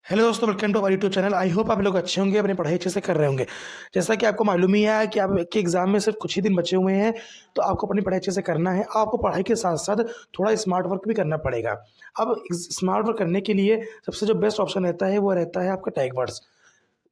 Hello दोस्तों, welcome to our YouTube channel. I hope आप लोग अच्छे होंगे, अपनी पढ़ाई अच्छे से कर रहे होंगे। जैसा कि आपको मालूम ही है कि आपके एग्जाम में सिर्फ कुछ ही दिन बचे हुए हैं, तो आपको अपनी पढ़ाई अच्छे से करना है। आपको पढ़ाई के साथ साथ थोड़ा स्मार्ट वर्क भी करना पड़ेगा। अब स्मार्ट वर्क करने के लिए सबसे जो बेस्ट ऑप्शन रहता है वो रहता है आपका टैग वर्ड्स।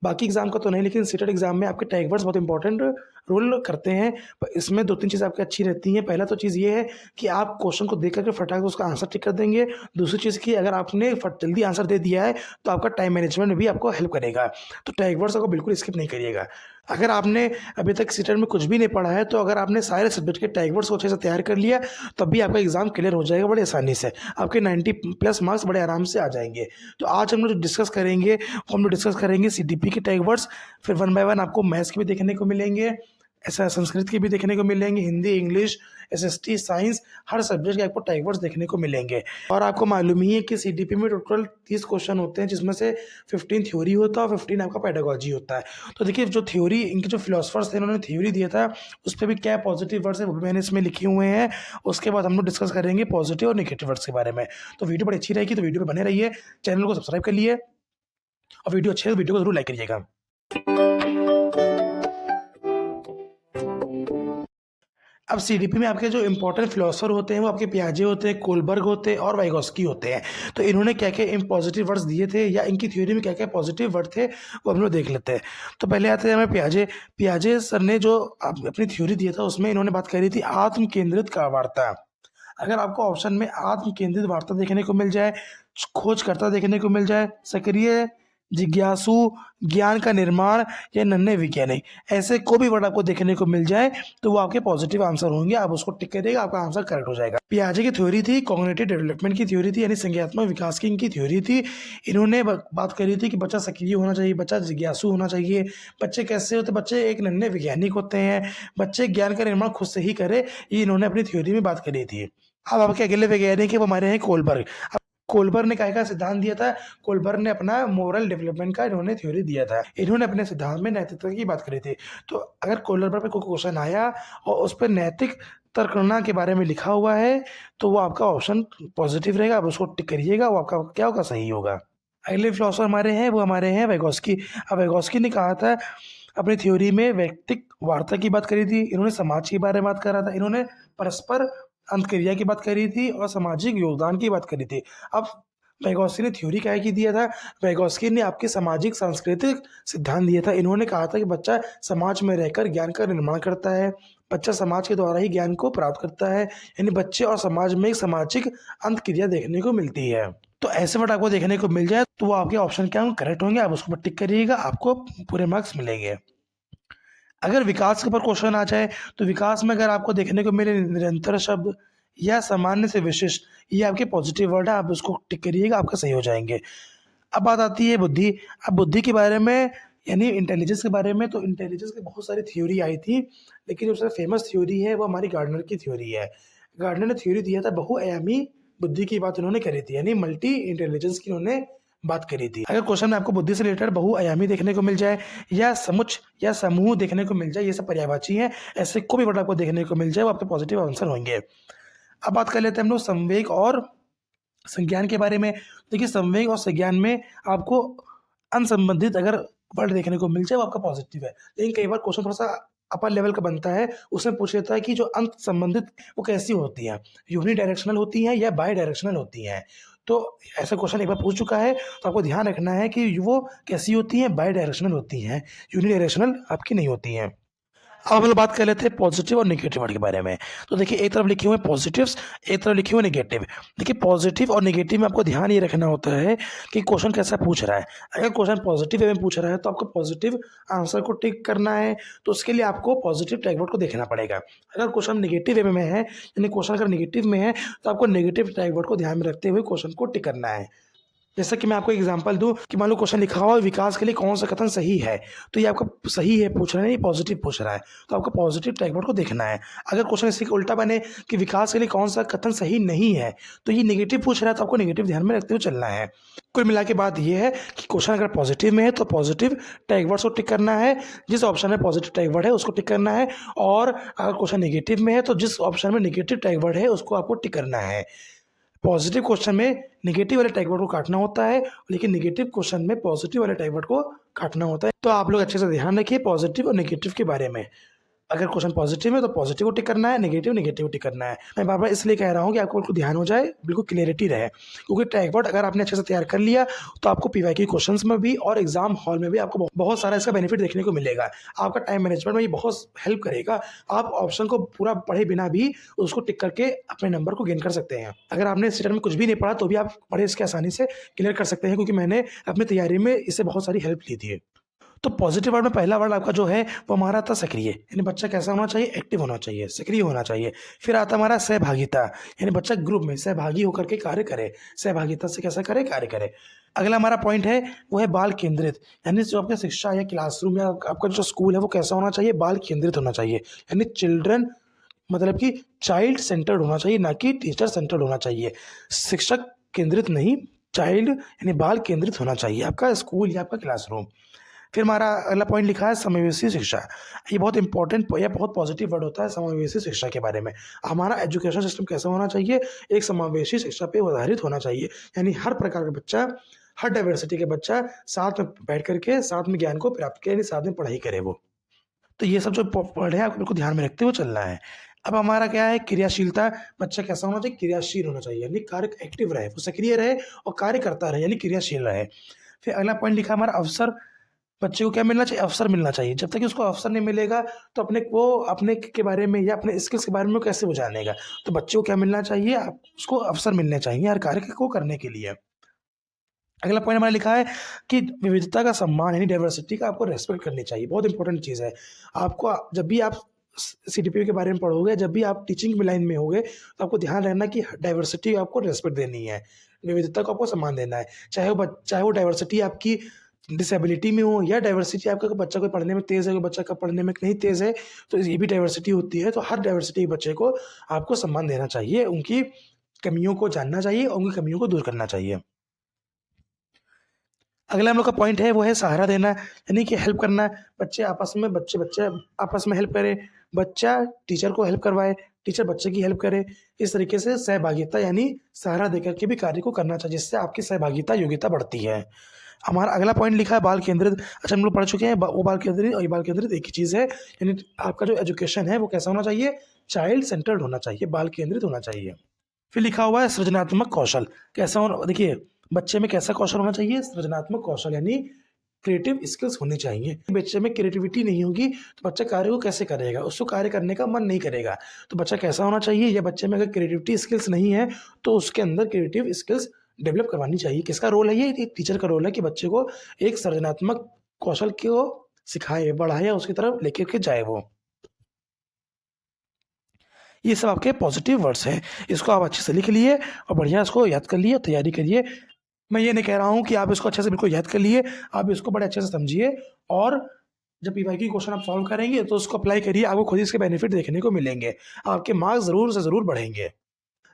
बाकी एग्जाम का तो नहीं, लेकिन सीटेट एग्जाम में आपके टैग वर्ड्स बहुत इंपॉर्टेंट रोल करते हैं। पर इसमें दो तीन चीज़ें आपकी अच्छी रहती हैं। पहला तो चीज़ ये है कि आप क्वेश्चन को देख करके फटाक से उसका आंसर टिक कर देंगे। दूसरी चीज़ कि अगर आपने जल्दी आंसर दे दिया है तो आपका टाइम मैनेजमेंट में भी आपको हेल्प करेगा। तो टैग वर्ड्स को बिल्कुल स्किप नहीं करिएगा। अगर आपने अभी तक सीटेट में कुछ भी नहीं पढ़ा है, तो अगर आपने सारे सब्जेक्ट के टैग वर्ड्स को अच्छे से तैयार कर लिया, तब भी आपका एग्जाम क्लियर हो जाएगा बड़े आसानी से। आपके 90 प्लस मार्क्स बड़े आराम से आ जाएंगे। तो आज हम लोग जो डिस्कस करेंगे वो हम लोग डिस्कस करेंगे सीडीपी के टैग वर्ड्स। फिर वन बाय वन आपको मैथ्स के भी देखने को मिलेंगे, ऐसा संस्कृत के भी देखने को मिलेंगे, हिंदी, इंग्लिश, एसएसटी, साइंस, हर सब्जेक्ट के आपको टैग वर्ड्स देखने को मिलेंगे। और आपको मालूम ही है कि सीडीपी में टोटल 30 क्वेश्चन होते हैं, जिसमें से 15 थ्योरी होता है और 15 आपका पेडागोजी होता है। तो देखिए, जो थ्योरी इनके जो फिलोसफर्स थे इन्होंने थ्योरी दिया था, उस पर भी क्या पॉजिटिव वर्ड्स है वो भी मैंने इसमें लिखे हुए हैं। उसके बाद हम लोग डिस्कस करेंगे पॉजिटिव और नेगेटिव वर्ड्स के बारे में। तो वीडियो बड़ी अच्छी रहेगी, तो वीडियो पर बने रहिए। चैनल को सब्सक्राइब कर लिए और वीडियो अच्छी है तो वीडियो को जरूर लाइक करिएगा। अब सीडीपी में आपके जो इंपॉर्टेंट फिलोसफर होते हैं वो आपके पियाजे होते हैं, कोलबर्ग होते हैं और वाइगोस्की होते हैं। तो इन्होंने क्या क्या पॉजिटिव वर्ड्स दिए थे या इनकी थ्योरी में क्या क्या पॉजिटिव वर्ड थे वो हम लोग देख लेते हैं। तो पहले आते हैं हमें पियाजे। पियाजे सर ने जो अपनी थ्योरी दिया था उसमें इन्होंने बात करी थी आत्म केंद्रित का वार्ता। अगर आपको ऑप्शन में आत्म केंद्रित वार्ता देखने को मिल जाए, खोजकर्ता देखने को मिल जाए, सक्रिय, जिज्ञासु, ज्ञान का निर्माण या नन्हे वैज्ञानिक, ऐसे कोई भी वर्ड आपको देखने को मिल जाए तो वो आपके पॉजिटिव आंसर होंगे। आप उसको टिक करिएगा, आपका आंसर करेक्ट हो जाएगा। पियाजे की थ्योरी थी कॉग्निटिव डेवलपमेंट की थ्योरी थी, यानी संज्ञानात्मक विकास की इनकी थ्योरी थी। इन्होंने बात करी थी कि बच्चा सक्रिय होना चाहिए, बच्चा जिज्ञासु होना चाहिए। बच्चे कैसे होते, बच्चे एक नन्हे वैज्ञानिक होते हैं, बच्चे ज्ञान का निर्माण खुद से ही करे, ये इन्होंने अपनी थ्योरी में बात करी थी। अब आपके अगले वैज्ञानिक है वो हमारे हैं कोलबर्ग। अब कोलबर्ग ने क्या क्या सिद्धांत दिया था? कोलबर्ग ने अपना मोरल डेवलपमेंट का इन्होंने थ्योरी दिया था। इन्होंने अपने सिद्धांत में नैतिकता की बात करी थी। तो अगर कोलबर्ग पे कोई क्वेश्चन आया और उस पर नैतिक तर्कना के बारे में लिखा हुआ है तो वो आपका ऑप्शन पॉजिटिव रहेगा, आप उसको टिक करिएगा, वो आपका क्या होगा, सही होगा। अगले फिलोसफर हमारे हैं वो हमारे हैं वैगोस्की। अब वैगोस्की ने कहा था अपनी थ्योरी में व्यक्तिक वार्ता की बात करी थी, इन्होंने समाज के बारे में बात करा था, इन्होंने परस्पर अंतक्रिया की बात करी थी और सामाजिक योगदान की बात करी थी। अब वैगोस्की ने थ्योरी क्या की दिया था? वैगोस्की ने आपके सामाजिक सांस्कृतिक सिद्धांत दिया था। इन्होंने कहा था कि बच्चा समाज में रहकर ज्ञान का निर्माण करता है, बच्चा समाज के द्वारा ही ज्ञान को प्राप्त करता है, यानी बच्चे और समाज में एक सामाजिक अंतक्रिया देखने को मिलती है। तो ऐसे वर्ड आपको देखने को मिल जाए तो वो आपके ऑप्शन क्या होंगे, करेक्ट होंगे, आप उसको टिक करिएगा, आपको पूरे मार्क्स मिलेंगे। अगर विकास के ऊपर क्वेश्चन आ जाए तो विकास में अगर आपको देखने को मिले निरंतर शब्द या सामान्य से विशिष्ट, ये आपके पॉजिटिव वर्ड है, आप उसको टिक करिएगा, आपका सही हो जाएंगे। अब बात आती है बुद्धि। अब बुद्धि के बारे में यानी इंटेलिजेंस के बारे में, तो इंटेलिजेंस की बहुत सारी थ्योरी आई थी, लेकिन जो सबसे फेमस थ्योरी है वो हमारी गार्डनर की थ्योरी है। गार्डनर ने थ्योरी दिया था बहुआयामी बुद्धि की बात उन्होंने करी थी, यानी मल्टी इंटेलिजेंस की उन्होंने बात करी थी। अगर क्वेश्चन में आपको बुद्धि से रिलेटेड बहुआयामी देखने को मिल जाए या समुच्च या समूह देखने को मिल जाए, ये सब पर्यायवाची हैं, ऐसे कोई भी वर्ड आपको देखने को मिल जाए वो आपके पॉजिटिव आंसर होंगे। अब बात कर लेते हैं हम लोग संवेग और संज्ञान के बारे में। देखिए, संवेग और संज्ञान में आपको अनसंबंधित अगर वर्ड देखने को मिल जाए वो आपका पॉजिटिव है, लेकिन कई बार क्वेश्चन थोड़ा सा अपर लेवल का बनता है, उसमें पूछ लेता है कि जो अंत संबंधित वो कैसी होती हैं, यूनि डायरेक्शनल होती हैं या बाई डायरेक्शनल होती हैं। तो ऐसा क्वेश्चन एक बार पूछ चुका है, तो आपको ध्यान रखना है कि वो कैसी होती हैं, बाई डायरेक्शनल होती हैं, यूनि डायरेक्शनल आपकी नहीं होती हैं। अब हम लोग बात कर लेते हैं पॉजिटिव और नेगेटिव वर्ड के बारे में। तो देखिए, एक तरफ लिखे हुए पॉजिटिव्स, एक तरफ लिखे हुए नेगेटिव। देखिए, पॉजिटिव और नेगेटिव में आपको ध्यान ये रखना होता है कि क्वेश्चन कैसा पूछ रहा है। अगर क्वेश्चन पॉजिटिव वे में पूछ रहा है तो आपको पॉजिटिव आंसर को टिक करना है, तो उसके लिए आपको पॉजिटिव टैग वर्ड को देखना पड़ेगा। अगर क्वेश्चन नेगेटिव वे में है, यानी क्वेश्चन अगर नेगेटिव में है, तो आपको नेगेटिव टैग वर्ड को ध्यान में रखते हुए क्वेश्चन को टिक करना है। जैसा कि मैं आपको एग्जांपल दूं कि मान लो क्वेश्चन लिखा हुआ है विकास के लिए कौन सा कथन सही है, तो ये आपका सही है पूछ रहा है, नहीं पॉजिटिव पूछ रहा है, तो आपको पॉजिटिव टैग वर्ड को देखना है। अगर क्वेश्चन इसी का उल्टा बने कि विकास के लिए कौन सा कथन सही नहीं है, तो ये नेगेटिव पूछ रहा है, तो आपको नेगेटिव ध्यान में रखते हुए चलना है। कुल मिला के बात ये है कि क्वेश्चन अगर पॉजिटिव में है तो पॉजिटिव टैग वर्ड को टिक करना है, जिस ऑप्शन में पॉजिटिव टैग वर्ड है उसको टिक करना है, और अगर क्वेश्चन नेगेटिव में है तो जिस ऑप्शन में नेगेटिव टैग वर्ड है उसको आपको टिक करना है। पॉजिटिव क्वेश्चन में नेगेटिव वाले टाइप वर्ड को काटना होता है, लेकिन नेगेटिव क्वेश्चन में पॉजिटिव वाले टाइप वर्ड को काटना होता है। तो आप लोग अच्छे से ध्यान रखिए पॉजिटिव और नेगेटिव के बारे में। अगर क्वेश्चन पॉजिटिव है तो पॉजिटिव को टिक करना है, नेगेटिव नेगेटिव टिक करना है। मैं बार बार इसलिए कह रहा हूँ कि आपको बिल्कुल ध्यान हो जाए, बिल्कुल क्लियरिटी रहे, क्योंकि टैग वर्ड अगर आपने अच्छे से तैयार कर लिया तो आपको पीवाईक्यू क्वेश्चंस में भी और एग्जाम हॉल में भी आपको बहुत सारा इसका बेनिफिट देखने को मिलेगा। आपका टाइम मैनेजमेंट में ये बहुत हेल्प करेगा। आप ऑप्शन को पूरा पढ़े बिना भी उसको टिक करके अपने नंबर को गेन कर सकते हैं। अगर आपने इस में कुछ भी नहीं पढ़ा तो भी आप पढ़े इसके आसानी से क्लियर कर सकते हैं, क्योंकि मैंने अपनी तैयारी में इससे बहुत सारी हेल्प ली थी। तो पॉजिटिव वर्ड में पहला वर्ड आपका जो है वो हमारा था सक्रिय, यानी बच्चा कैसा होना चाहिए, एक्टिव होना चाहिए, सक्रिय होना चाहिए। फिर आता हमारा सहभागिता, यानी बच्चा ग्रुप में सहभागी होकर के कार्य करे, सहभागिता से कैसा करे, कार्य करे। अगला हमारा पॉइंट है वो है बाल केंद्रित, यानी जो आपका शिक्षा या क्लासरूम या आपका जो स्कूल है वो कैसा होना चाहिए, बाल केंद्रित होना चाहिए, यानी चिल्ड्रन मतलब कि चाइल्ड सेंटर्ड होना चाहिए, ना कि टीचर सेंटर्ड होना चाहिए। शिक्षक केंद्रित नहीं, चाइल्ड यानी बाल केंद्रित होना चाहिए आपका स्कूल या आपका क्लासरूम। फिर हमारा अगला पॉइंट लिखा है समावेशी शिक्षा। ये बहुत इंपॉर्टेंट या बहुत पॉजिटिव वर्ड होता है समावेशी शिक्षा के बारे में। हमारा एजुकेशन सिस्टम कैसा होना चाहिए, एक समावेशी शिक्षा पे आधारित होना चाहिए, यानी हर प्रकार का बच्चा, हर डाइवर्सिटी के बच्चा साथ में बैठ करके साथ में ज्ञान को प्राप्त करे, साथ में पढ़ाई करे वो। तो ये सब जो वर्ड है आपको बिल्कुल ध्यान में रखते हुए चलना है। अब हमारा क्या है, क्रियाशीलता, बच्चा कैसा होना चाहिए, क्रियाशील होना चाहिए, यानी कार्य एक्टिव रहे, वो सक्रिय रहे और कार्य करता रहे, यानी क्रियाशील रहे। फिर अगला पॉइंट लिखा हमारा अवसर, बच्चे को क्या मिलना चाहिए, अवसर मिलना चाहिए। जब तक कि उसको अवसर नहीं मिलेगा तो अपने के बारे में या अपने स्किल्स के बारे में वो कैसे वो जानेगा। तो बच्चे को क्या मिलना चाहिए, उसको अवसर मिलने चाहिए हर कार्य को करने के लिए। अगला पॉइंट हमारा लिखा है कि विविधता का सम्मान, यानी डाइवर्सिटी का आपको रेस्पेक्ट करनी चाहिए, बहुत इंपॉर्टेंट चीज़ है। आपको जब भी आप सीडीपी के बारे में पढ़ोगे, जब भी आप टीचिंग लाइन में होगे तो आपको ध्यान रहना कि डाइवर्सिटी आपको रेस्पेक्ट देनी है, विविधता को आपको सम्मान देना है। चाहे वो डाइवर्सिटी आपकी डिसेबिलिटी में हो या डाइवर्सिटी आपका बच्चा कोई पढ़ने में तेज़ है, कोई बच्चा का पढ़ने में नहीं तेज़ है, तो ये भी डाइवर्सिटी होती है। तो हर डाइवर्सिटी के बच्चे को आपको सम्मान देना चाहिए, उनकी कमियों को जानना चाहिए और उनकी कमियों को दूर करना चाहिए। अगला हम लोग का पॉइंट है वो है सहारा देना, यानी कि हेल्प करना। बच्चे आपस में हेल्प करें, बच्चा टीचर को हेल्प करवाए, टीचर बच्चे की हेल्प करे। इस तरीके से सहभागिता यानी सहारा देकर के भी कार्य को करना चाहिए, जिससे आपकी सहभागिता योग्यता बढ़ती है। हमारा अगला पॉइंट लिखा है बाल केंद्रित। अच्छा, हम लोग पढ़ चुके हैं वो बाल केंद्रित और ये बाल केंद्रित एक ही चीज़ है, यानी आपका जो एजुकेशन है वो कैसा होना चाहिए, चाइल्ड सेंटर्ड होना चाहिए, बाल केंद्रित होना चाहिए। फिर लिखा हुआ है सृजनात्मक कौशल, कैसा होना, देखिए बच्चे में कैसा कौशल होना चाहिए, सृजनात्मक कौशल यानी क्रिएटिव स्किल्स होनी चाहिए। बच्चे में क्रिएटिविटी नहीं होगी तो बच्चा कार्य को कैसे करेगा, उसको कार्य करने का मन नहीं करेगा। तो बच्चा कैसा होना चाहिए, या बच्चे में अगर क्रिएटिविटी स्किल्स नहीं है तो उसके अंदर क्रिएटिव स्किल्स डेवलप करवानी चाहिए। किसका रोल है, ये एक टीचर का रोल है कि बच्चे को एक सृजनात्मक कौशल को सिखाए, बढ़ाए, उसकी तरफ लेकर के जाए वो। ये सब आपके पॉजिटिव वर्ड्स हैं, इसको आप अच्छे से लिख लिए और बढ़िया इसको याद कर लिए, तैयारी करिए। मैं ये नहीं कह रहा हूँ कि आप इसको अच्छे से बिल्कुल याद कर लिए, आप इसको बड़े अच्छे से समझिए और जब पीवाईक्यू क्वेश्चन आप सॉल्व करेंगे तो उसको अप्लाई करिए, आपको खुद ही इसके बेनिफिट देखने को मिलेंगे, आपके मार्क्स ज़रूर से ज़रूर बढ़ेंगे।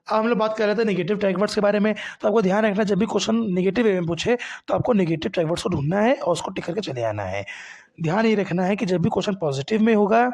अब हम लोग बात कर रहे थे नेगेटिव टैग वर्ड्स के बारे में, तो आपको ध्यान रखना जब भी क्वेश्चन नेगेटिव वे में पूछे तो आपको नेगेटिव टैग वर्ड्स को ढूंढना है और उसको टिक करके चले आना है। ध्यान ये रखना है कि जब भी क्वेश्चन पॉजिटिव में होगा,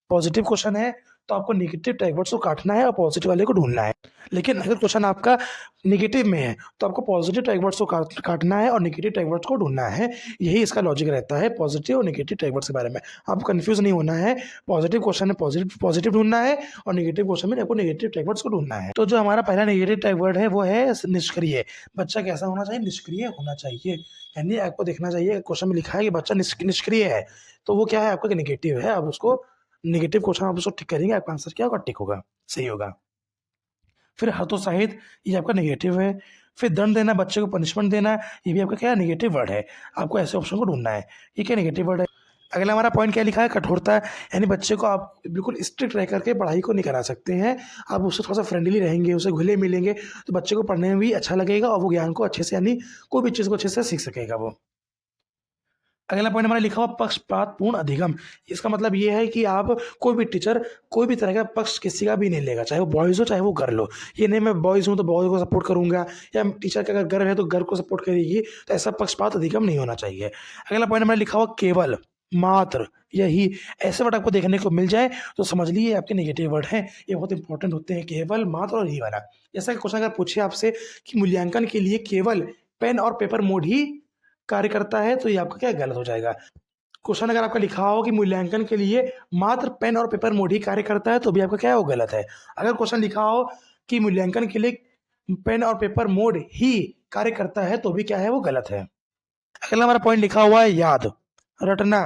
पॉजिटिव क्वेश्चन है तो आपको नेगेटिव टैग वर्ड्स को काटना है और पॉजिटिव वाले को ढूंढना है। लेकिन अगर क्वेश्चन आपका नेगेटिव में है तो आपको पॉजिटिव टैग वर्ड्स को काटना है और नेगेटिव टैग वर्ड्स को ढूंढना है। यही इसका लॉजिक रहता है पॉजिटिव और नेगेटिव टैग वर्ड्स के बारे में। आपको कंफ्यूज नहीं होना है, पॉजिटिव क्वेश्चन में पॉजिटिव ढूंढना है और नेगेटिव क्वेश्चन में आपको नेगेटिव टैग वर्ड्स को ढूंढना है। तो जो हमारा पहला नेगेटिव टैग वर्ड है वो है निष्क्रिय। बच्चा कैसा होना चाहिए, निष्क्रिय होना चाहिए, यानी आपको देखना चाहिए क्वेश्चन में लिखा है कि बच्चा निष्क्रिय है, तो वो क्या है, आपका नेगेटिव है। आप उसको नेगेटिव क्वेश्चन आप उसको टिक करेंगे, आपका आंसर क्या होगा, टिक होगा, सही होगा। फिर हतोत्साहित, ये आपका नेगेटिव है। फिर दंड देना, बच्चे को पनिशमेंट देना, ये भी आपका क्या नेगेटिव वर्ड है। आपको ऐसे ऑप्शन को ढूंढना है, ये क्या नेगेटिव वर्ड है। अगला हमारा पॉइंट क्या लिखा है, कठोरता, यानी बच्चे को आप बिल्कुल स्ट्रिक्ट रह करके पढ़ाई को नहीं करा सकते हैं। आप उससे थोड़ा सा फ्रेंडली रहेंगे, उसे घुले मिलेंगे तो बच्चे को पढ़ने में भी अच्छा लगेगा और वो ज्ञान को अच्छे से, यानी कोई भी चीज़ को अच्छे से सीख सकेगा वो। अगला पॉइंट हमारा लिखा हुआ पक्षपात पूर्ण अधिगम। इसका मतलब ये है कि आप कोई भी टीचर कोई भी तरह का पक्ष किसी का भी नहीं लेगा, चाहे वो बॉयज़ हो चाहे वो गर्ल हो। ये नहीं मैं बॉयज़ हूँ तो बॉयज़ को सपोर्ट करूँगा, या टीचर का अगर गर्ल है तो गर्ल को सपोर्ट करेगी, तो ऐसा पक्षपात अधिगम नहीं होना चाहिए। अगला पॉइंट हमारा लिखा हुआ केवल, मात्र, यही, ऐसे वर्ड आपको देखने को मिल जाए तो समझ लीजिए आपके नेगेटिव वर्ड हैं। ये बहुत इंपॉर्टेंट होते हैं, केवल, मात्र और ही वाला। जैसा कि क्वेश्चन अगर पूछे आपसे कि मूल्यांकन के लिए केवल पेन और पेपर मोड ही कार्य करता है, तो ये आपका क्या गलत हो जाएगा। क्वेश्चन अगर आपका लिखा हो कि मूल्यांकन के लिए मात्र पेन और पेपर मोड ही कार्य करता है, तो भी आपका क्या है, वो गलत है। अगर क्वेश्चन लिखा हो कि मूल्यांकन के लिए पेन और पेपर मोड ही कार्य करता है, तो भी क्या है, वो गलत है। अगला हमारा पॉइंट लिखा हुआ है याद, रटना,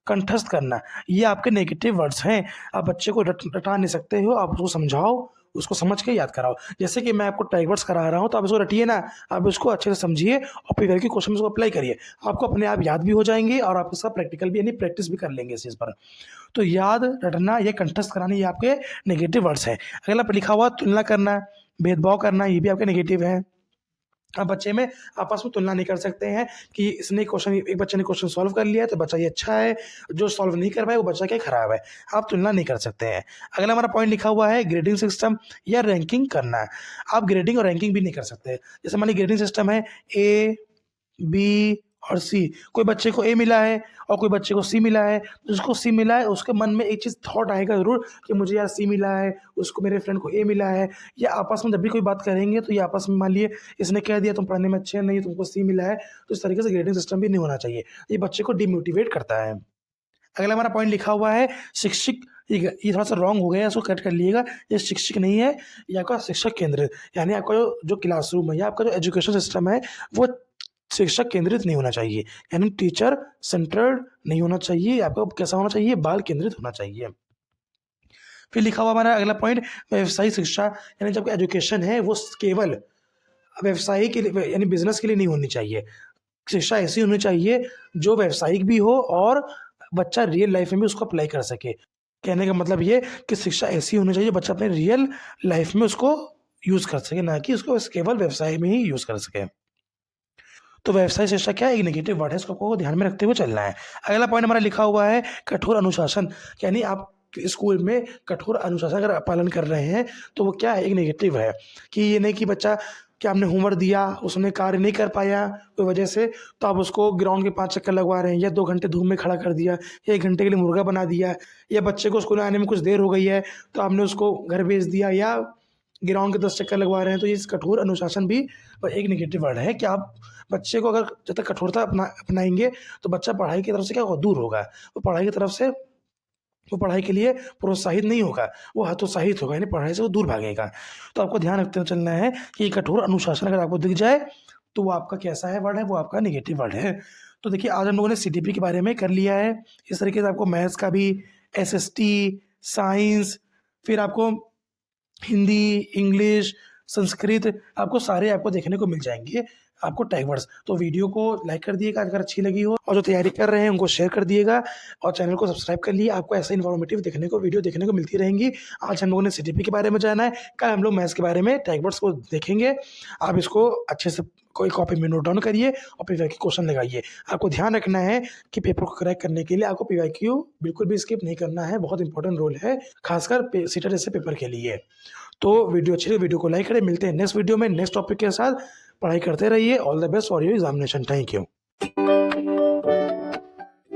कंठस्थ करना। ये आपके नेगेटिव वर्ड्स हैं। आप बच्चे को रटा नहीं सकते हो, आप उसको समझाओ, उसको समझ के याद कराओ। जैसे कि मैं आपको टैग वर्ड्स करा रहा हूँ, तो आप इसको रटिए ना, आप इसको अच्छे से समझिए और फिर के क्वेश्चन में इसको अप्लाई करिए। आपको अपने आप याद भी हो जाएंगे और आप इसका प्रैक्टिकल भी यानी प्रैक्टिस भी कर लेंगे इस चीज़ पर। तो याद, रटना, ये कंठस्थ कराना, ये आपके नेगेटिव वर्ड्स हैं। अगला पर लिखा हुआ तुलना करना, भेदभाव करना, ये भी आपके नेगेटिव है। अब बच्चे में आपस में तुलना नहीं कर सकते हैं कि इसने क्वेश्चन, एक बच्चे ने क्वेश्चन सॉल्व कर लिया है तो बच्चा ये अच्छा है, जो सॉल्व नहीं कर पाए वो बच्चा क्या खराब है। आप तुलना नहीं कर सकते हैं। अगला हमारा पॉइंट लिखा हुआ है ग्रेडिंग सिस्टम या रैंकिंग करना। आप ग्रेडिंग और रैंकिंग भी नहीं कर सकते। जैसे मान लीजिए ग्रेडिंग सिस्टम है ए, बी और सी। कोई बच्चे को ए मिला है और कोई बच्चे को सी मिला है, तो जिसको सी मिला है उसके मन में एक चीज़ थॉट आएगा ज़रूर कि मुझे यार सी मिला है, उसको, मेरे फ्रेंड को ए मिला है। या आपस में जब भी कोई बात करेंगे तो ये आपस में मान लिए इसने कह दिया तुम पढ़ने में अच्छे हैं, नहीं तुमको सी मिला है, तो इस तरीके से ग्रेडिंग सिस्टम भी नहीं होना चाहिए। ये बच्चे को डिमोटिवेट करता है। अगला हमारा पॉइंट लिखा हुआ है शिक्षक, ये थोड़ा सा रॉन्ग हो गया है, इसको कट कर लीजिएगा। ये शिक्षक नहीं है, ये आपका शिक्षक केंद्रित, यानी आपका जो क्लासरूम है या आपका जो एजुकेशन सिस्टम है वो शिक्षक केंद्रित नहीं होना चाहिए, यानी टीचर सेंटर्ड नहीं होना चाहिए। आपका कैसा होना चाहिए, बाल केंद्रित होना चाहिए। फिर लिखा हुआ हमारा अगला पॉइंट व्यवसायिक शिक्षा, यानी जब एजुकेशन है वो केवल व्यवसाय के लिए यानी बिजनेस के लिए नहीं होनी चाहिए। शिक्षा ऐसी होनी चाहिए जो व्यावसायिक भी हो और बच्चा रियल लाइफ में भी उसको अप्लाई कर सके। कहने का मतलब ये कि शिक्षा ऐसी होनी चाहिए बच्चा अपने रियल लाइफ में उसको यूज़ कर सके, ना कि उसको केवल व्यवसाय में ही यूज़ कर सके। तो व्यवसाय शिक्षा क्या है, एक नेगेटिव वर्ड है, इसको आपको ध्यान में रखते हुए चलना है। अगला पॉइंट हमारा लिखा हुआ है कठोर अनुशासन, यानी आप स्कूल में कठोर अनुशासन अगर पालन कर रहे हैं तो वो क्या है, एक नेगेटिव है। कि ये नहीं कि बच्चा कि आपने होमवर्क दिया, उसने कार्य नहीं कर पाया कोई वजह से, तो आप उसको ग्राउंड के 5 चक्कर लगवा रहे हैं, या 2 घंटे धूप में खड़ा कर दिया, या 1 घंटे के लिए मुर्गा बना दिया, या बच्चे को स्कूल आने में कुछ देर हो गई है तो आपने उसको घर भेज दिया, या ग्राउंड के 10 चक्कर लगवा रहे हैं। तो ये कठोर अनुशासन भी एक नेगेटिव वर्ड है कि आप बच्चे को अगर जब तक कठोरता अपनाएंगे तो बच्चा पढ़ाई की तरफ से क्या होगा, दूर होगा। वो पढ़ाई की तरफ से, वो पढ़ाई के लिए प्रोत्साहित नहीं होगा, वो हतोत्साहित होगा, यानी पढ़ाई से वो दूर भागेगा। तो आपको ध्यान रखते हुए चलना है कि कठोर अनुशासन अगर आपको दिख जाए तो वो आपका कैसा है वर्ड है, वो आपका नेगेटिव वर्ड है। तो देखिए आज हम लोगों ने सीटीपी के बारे में कर लिया है। इस तरीके से आपको मैथ्स का भी, एसएसटी, साइंस, फिर आपको हिंदी, इंग्लिश, संस्कृत, आपको सारे आपको देखने को मिल जाएँगे, आपको टैग वर्ड्स। तो वीडियो को लाइक कर दिएगा अगर अच्छी लगी हो, और जो तैयारी कर रहे हैं उनको शेयर कर दिएगा, और चैनल को सब्सक्राइब कर लिए। आपको ऐसे इन्फॉर्मेटिव देखने को वीडियो देखने को मिलती रहेंगी। आज हम लोगों ने सीटीपी के बारे में जाना है, कल हम लोग मैथ्स के बारे में टैग वर्ड्स को देखेंगे। आप इसको अच्छे से कोई कॉपी में नोट डाउन करिए और पीवाईक्यू क्वेश्चन लगाइए। आपको ध्यान रखना है कि पेपर को क्रैक करने के लिए आपको पीवाईक्यू बिल्कुल भी स्किप नहीं करना है, बहुत इंपॉर्टेंट रोल है, खासकर सीटेट जैसे पेपर के लिए। तो वीडियो अच्छी लगी, वीडियो को लाइक करें। मिलते हैं नेक्स्ट वीडियो में नेक्स्ट टॉपिक के साथ। पढ़ाई करते रहिए। All the best for your examination. Thank you.